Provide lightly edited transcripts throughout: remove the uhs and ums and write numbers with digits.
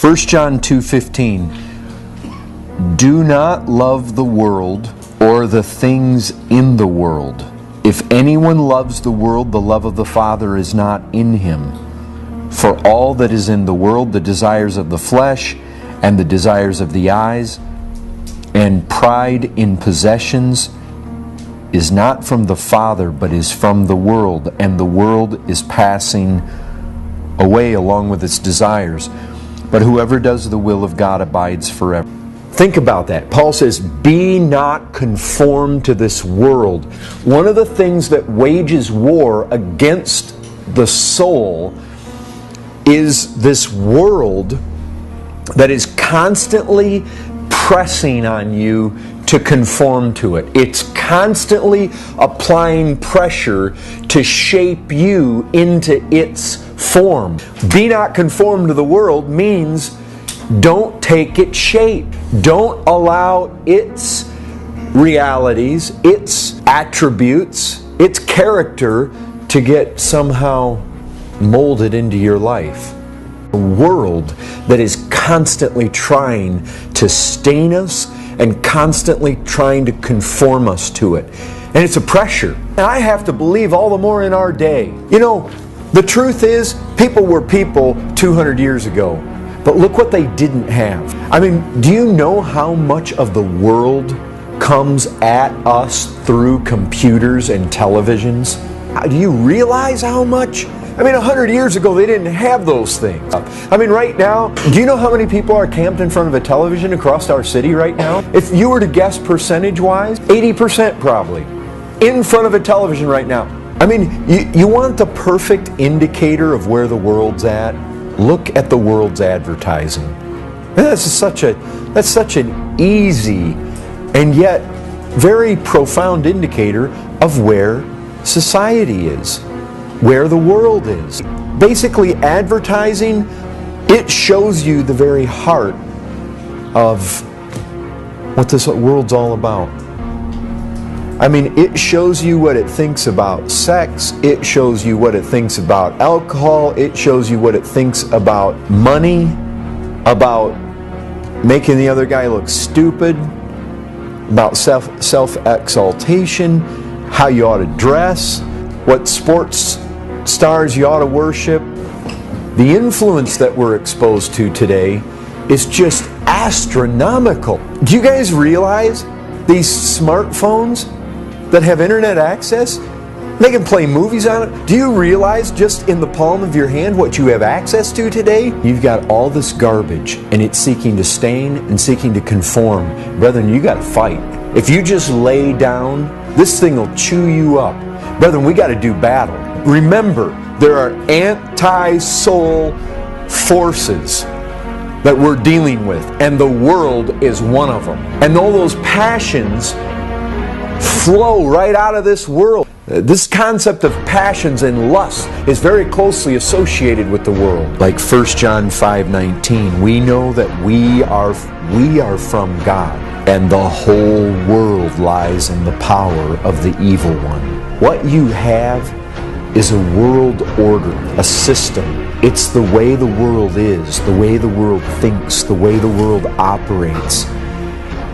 1 John 2:15. Do not love the world or the things in the world. If anyone loves the world, the love of the Father is not in him. For all that is in the world, the desires of the flesh and the desires of the eyes and pride in possessions is not from the Father, but is from the world, and the world is passing away along with its desires. But whoever does the will of God abides forever. Think about that. Paul says, be not conformed to this world. One of the things that wages war against the soul is this world that is constantly pressing on you to conform to it. It's constantly applying pressure to shape you into its form. Be not conformed to the world means don't take its shape. Don't allow its realities, its attributes, its character to get somehow molded into your life. A world that is constantly trying to stain us and constantly trying to conform us to it. And it's a pressure. And I have to believe all the more in our day. You know, the truth is, people were people 200 years ago. But look what they didn't have. I mean, do you know how much of the world comes at us through computers and televisions? Do you realize how much? I mean, 100 years ago, they didn't have those things. I mean, right now, do you know how many people are camped in front of a television across our city right now? If you were to guess percentage-wise, 80% probably, in front of a television right now. I mean, you want the perfect indicator of where the world's at? Look at the world's advertising. And that's such an easy and yet very profound indicator of where society is, where the world is. Basically, advertising, it shows you the very heart of what this world's all about. I mean, it shows you what it thinks about sex, it shows you what it thinks about alcohol, it shows you what it thinks about money, about making the other guy look stupid, about self-exaltation, how you ought to dress, what sports stars you ought to worship. The influence that we're exposed to today is just astronomical. Do you guys realize these smartphones that have internet access, they can play movies on it? Do you realize just in the palm of your hand what you have access to today? You've got all this garbage and it's seeking to stain and seeking to conform. Brethren, you got to fight. If you just lay down, this thing will chew you up. Brethren, we got to do battle. Remember, there are anti-soul forces that we're dealing with, and the world is one of them. And all those passions flow right out of this world. This concept of passions and lust is very closely associated with the world. Like 1 John 5:19, we know that we are from God, and the whole world lies in the power of the evil one. What you have is a world order, a system. It's the way the world is, the way the world thinks, the way the world operates.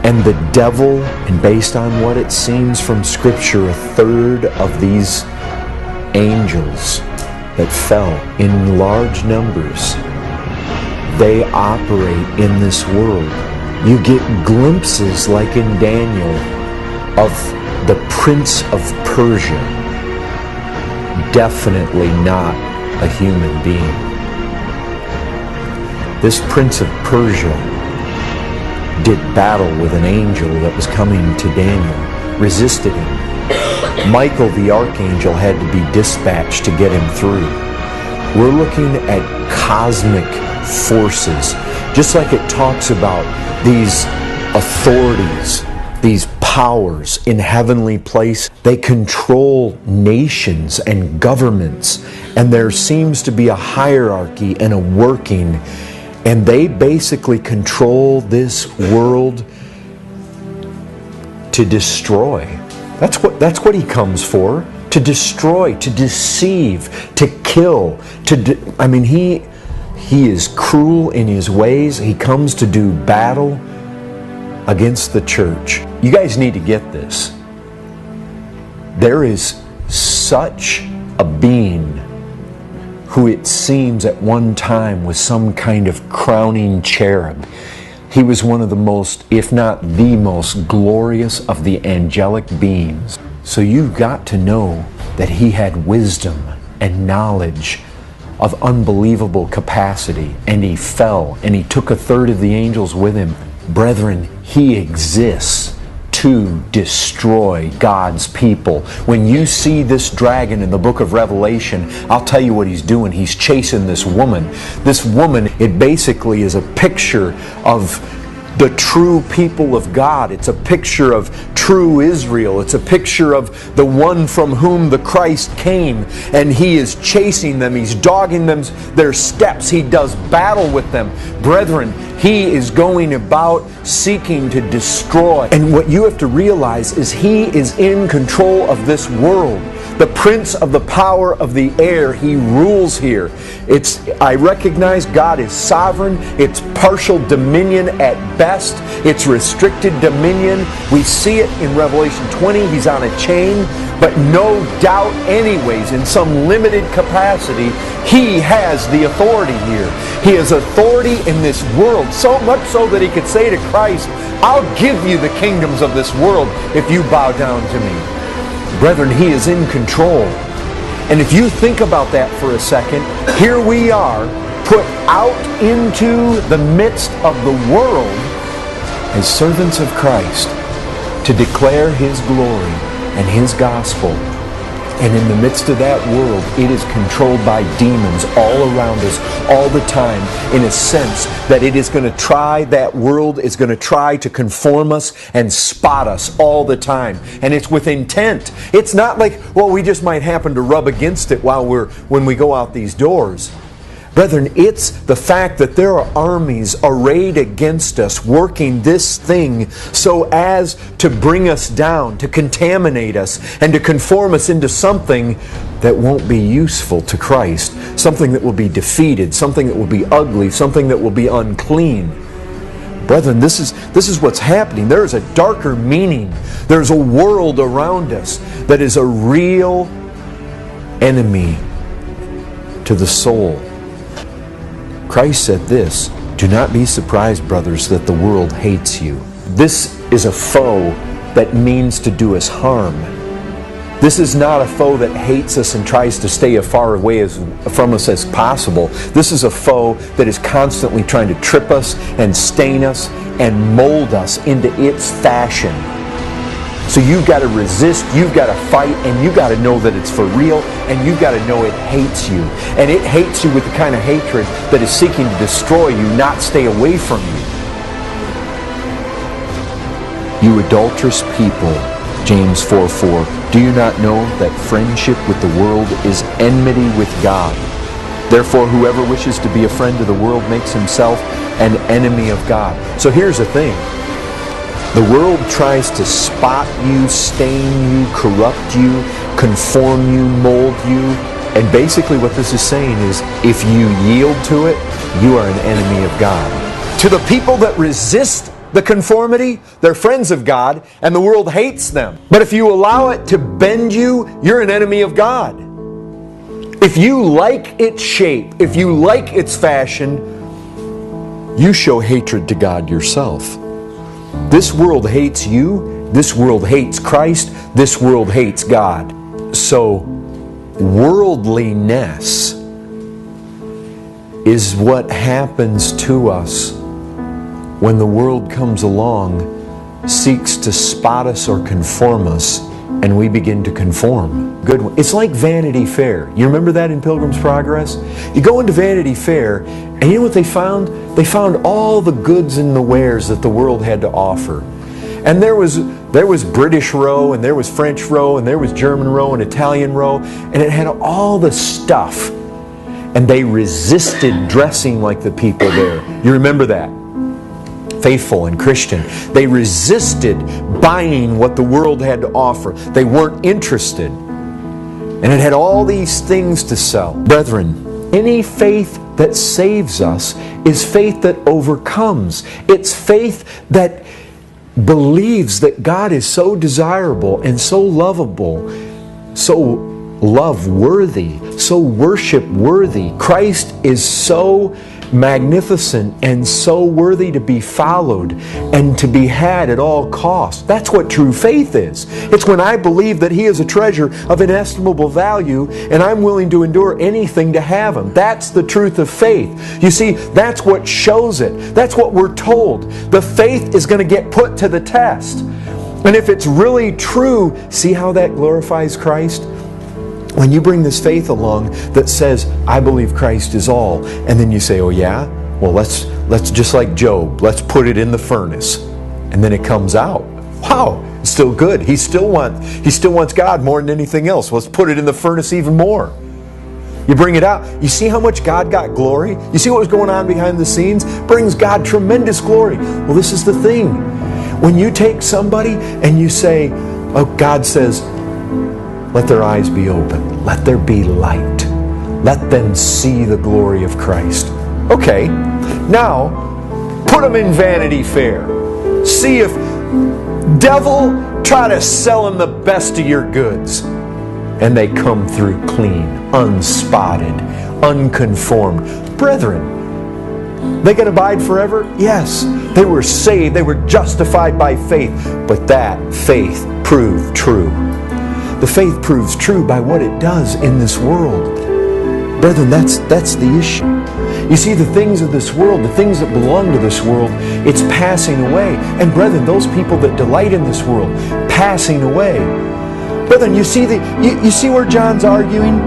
And the devil, and based on what it seems from Scripture, a third of these angels that fell in large numbers, they operate in this world. You get glimpses, like in Daniel, of the Prince of Persia. Definitely not a human being. This Prince of Persia did battle with an angel that was coming to Daniel, resisted him. Michael the archangel had to be dispatched to get him through. We're looking at cosmic forces, just like it talks about these authorities, these powers in heavenly place. They control nations and governments, and there seems to be a hierarchy and a working, and they basically control this world to destroy. That's what he comes for, to destroy, to deceive, to kill. He is cruel in his ways. He comes to do battle against the church. You guys need to get this. There is such a being who it seems at one time was some kind of crowning cherub. He was one of the most, if not the most, glorious of the angelic beings. So you've got to know that he had wisdom and knowledge of unbelievable capacity, and he fell, and he took a third of the angels with him. Brethren, he exists to destroy God's people. When you see this dragon in the book of Revelation, I'll tell you what he's doing. He's chasing this woman. This woman, it basically is a picture of the true people of God. It's a picture of true Israel. It's a picture of the one from whom the Christ came, and he is chasing them. He's dogging them, their steps. He does battle with them. Brethren, he is going about seeking to destroy. And what you have to realize is he is in control of this world. The prince of the power of the air, he rules here. I recognize God is sovereign. It's partial dominion at best. It's restricted dominion. We see it in Revelation 20. He's on a chain. But no doubt anyways, in some limited capacity, he has the authority here. He has authority in this world, so much so that he could say to Christ, I'll give you the kingdoms of this world if you bow down to me. Brethren, he is in control. And if you think about that for a second, here we are, put out into the midst of the world as servants of Christ to declare his glory and his gospel. And in the midst of that world, it is controlled by demons all around us all the time, in a sense that it is going to try, that world is going to try to conform us and spot us all the time. And it's with intent. It's not like, well, we just might happen to rub against it when we go out these doors. Brethren, it's the fact that there are armies arrayed against us, working this thing so as to bring us down, to contaminate us, and to conform us into something that won't be useful to Christ, something that will be defeated, something that will be ugly, something that will be unclean. Brethren, this is what's happening. There is a darker meaning. There's a world around us that is a real enemy to the soul. Christ said this, do not be surprised, brothers, that the world hates you. This is a foe that means to do us harm. This is not a foe that hates us and tries to stay as far away from us as possible. This is a foe that is constantly trying to trip us and stain us and mold us into its fashion. So you've got to resist, you've got to fight, and you've got to know that it's for real, and you've got to know it hates you. And it hates you with the kind of hatred that is seeking to destroy you, not stay away from you. You adulterous people, James 4:4, do you not know that friendship with the world is enmity with God? Therefore, whoever wishes to be a friend of the world makes himself an enemy of God. So here's the thing. The world tries to spot you, stain you, corrupt you, conform you, mold you. And basically what this is saying is, if you yield to it, you are an enemy of God. To the people that resist the conformity, they're friends of God, and the world hates them. But if you allow it to bend you, you're an enemy of God. If you like its shape, if you like its fashion, you show hatred to God yourself. This world hates you, this world hates Christ, this world hates God. So, worldliness is what happens to us when the world comes along, seeks to spot us or conform us, and we begin to conform. Good one. It's like Vanity Fair. You remember that in Pilgrim's Progress? You go into Vanity Fair, and you know what they found? They found all the goods and the wares that the world had to offer. And there was British Row, and there was French Row, and there was German Row, and Italian Row, and it had all the stuff. And they resisted dressing like the people there. You remember that? Faithful and Christian. They resisted buying what the world had to offer. They weren't interested. And it had all these things to sell. Brethren, any faith that saves us is faith that overcomes. It's faith that believes that God is so desirable and so lovable, so love-worthy, so worship-worthy. Christ is so magnificent and so worthy to be followed and to be had at all costs. That's what true faith is. It's when I believe that He is a treasure of inestimable value and I'm willing to endure anything to have Him. That's the truth of faith. You see, that's what shows it. That's what we're told. The faith is going to get put to the test. And if it's really true, see how that glorifies Christ? When you bring this faith along that says, I believe Christ is all, and then you say, oh yeah? Well, let's just like Job, let's put it in the furnace. And then it comes out. Wow, it's still good. He still wants God more than anything else. Let's put it in the furnace even more. You bring it out. You see how much God got glory? You see what was going on behind the scenes? Brings God tremendous glory. Well, this is the thing. When you take somebody and you say, oh, God says, let their eyes be open. Let there be light. Let them see the glory of Christ. Okay, now put them in Vanity Fair. See if devil try to sell them the best of your goods. And they come through clean, unspotted, unconformed. Brethren, they can abide forever? Yes. They were saved. They were justified by faith. But that faith proved true. The faith proves true by what it does in this world. Brethren, that's the issue. You see, the things of this world, the things that belong to this world, it's passing away. And brethren, those people that delight in this world, passing away. Brethren, you see where John's arguing?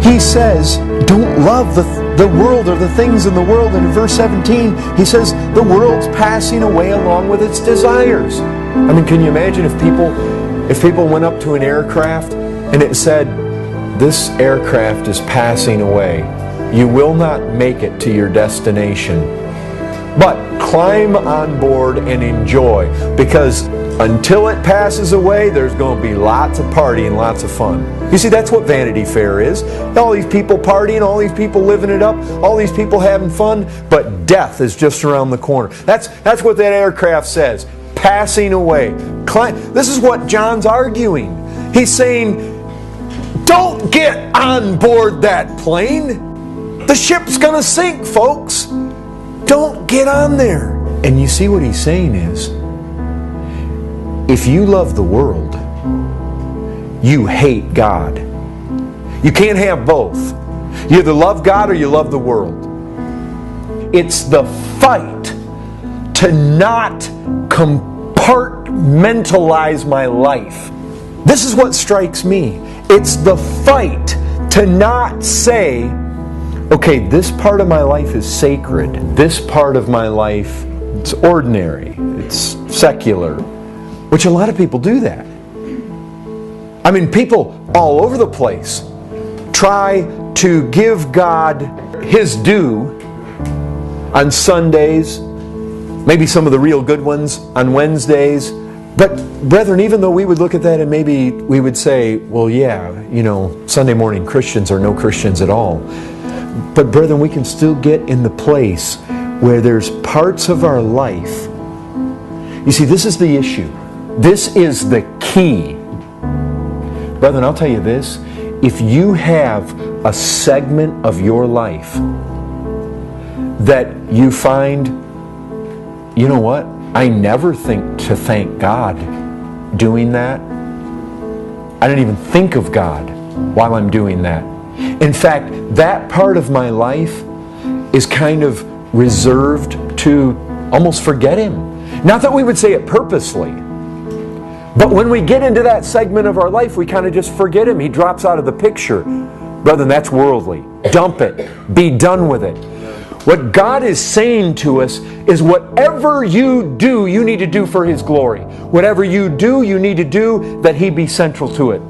He says, don't love the world or the things in the world. And in verse 17, he says, the world's passing away along with its desires. I mean, can you imagine if people went up to an aircraft and it said, this aircraft is passing away. You will not make it to your destination. But climb on board and enjoy, because until it passes away, there's going to be lots of partying, lots of fun. You see, that's what Vanity Fair is. All these people partying, all these people living it up, all these people having fun, but death is just around the corner. That's what that aircraft says. Passing away. This is what John's arguing. He's saying, don't get on board that plane. The ship's going to sink, folks. Don't get on there. And you see what he's saying is, if you love the world, you hate God. You can't have both. You either love God or you love the world. It's the fight to not compartmentalize my life. This is what strikes me. It's the fight to not say, okay, this part of my life is sacred. This part of my life, it's ordinary. It's secular. Which a lot of people do that. I mean, people all over the place try to give God His due on Sundays, maybe some of the real good ones on Wednesdays. But brethren, even though we would look at that and maybe we would say, well, yeah, you know, Sunday morning Christians are no Christians at all. But brethren, we can still get in the place where there's parts of our life. You see, this is the issue. This is the key. Brethren, I'll tell you this. If you have a segment of your life that you find, you know what? I never think to thank God doing that. I don't even think of God while I'm doing that. In fact, that part of my life is kind of reserved to almost forget Him. Not that we would say it purposely, but when we get into that segment of our life, we kind of just forget Him. He drops out of the picture. Brethren, that's worldly. Dump it. Be done with it. What God is saying to us is whatever you do, you need to do for His glory. Whatever you do, you need to do that He be central to it.